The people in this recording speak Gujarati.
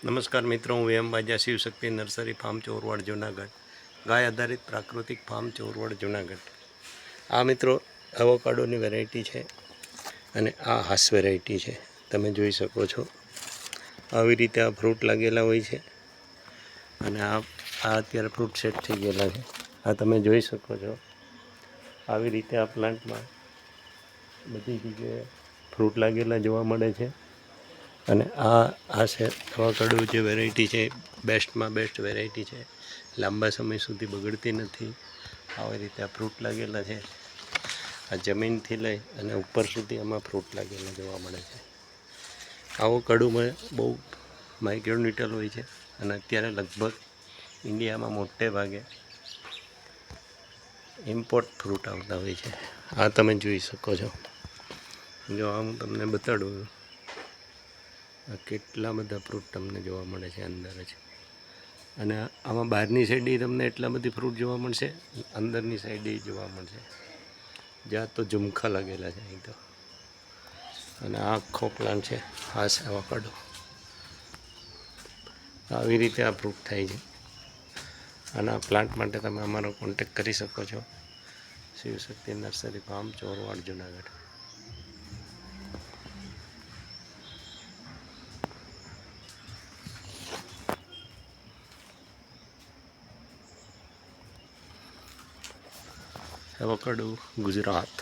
નમસ્કાર મિત્રો, હું એમ બાજા શિવશક્તિ નર્સરી ફાર્મ ચોરવાડ જુનાગઢ, ગાય આધારિત પ્રાકૃતિક ફાર્મ ચોરવાડ જુનાગઢ. આ મિત્રો એવોકાડોની વેરાયટી છે અને આ હાસ વેરાયટી છે. તમે જોઈ શકો છો આવી રીતે આ ફ્રૂટ લાગેલા હોય છે અને આ અત્યારે ફ્રૂટ સેટ થઈ ગયેલા છે. આ તમે જોઈ શકો છો આવી રીતે આ પ્લાન્ટમાં બધી જગ્યાએ ફ્રૂટ લાગેલા જોવા મળે છે. અને આ છે એવોકાડો જે વેરાયટી છે, બેસ્ટમાં બેસ્ટ વેરાયટી છે. લાંબા સમય સુધી બગડતી નથી. આવી રીતે આ ફ્રૂટ લાગેલા છે. આ જમીનથી લઈ અને ઉપર સુધી આમાં ફ્રૂટ લાગેલા જોવા મળે છે. એવોકાડોમાં બહુ માઇક્રોન્યુટ્રલ હોય છે અને અત્યારે લગભગ ઇન્ડિયામાં મોટે ભાગે ઇમ્પોર્ટ ફ્રૂટ આવતા હોય છે. આ તમે જોઈ શકો છો. જો આ હું તમને બતાડું, આ કેટલા બધા ફ્રૂટ તમને જોવા મળે છે અંદર જ. અને આમાં બહારની સાઈડે તમને એટલા બધી ફ્રૂટ જોવા મળશે, અંદરની સાઈડે જોવા મળશે. જ્યાં તો ઝુમખા લાગેલા છે અહીં તો. અને આ આખો પ્લાન્ટ છે હાસ એવોકાડો. આવી રીતે આ ફ્રૂટ થાય છે. અને આ પ્લાન્ટ માટે તમે અમારો કોન્ટેક કરી શકો છો. Shivshakti nursery farm Chorwad Junagadh. Avocado Gujarat.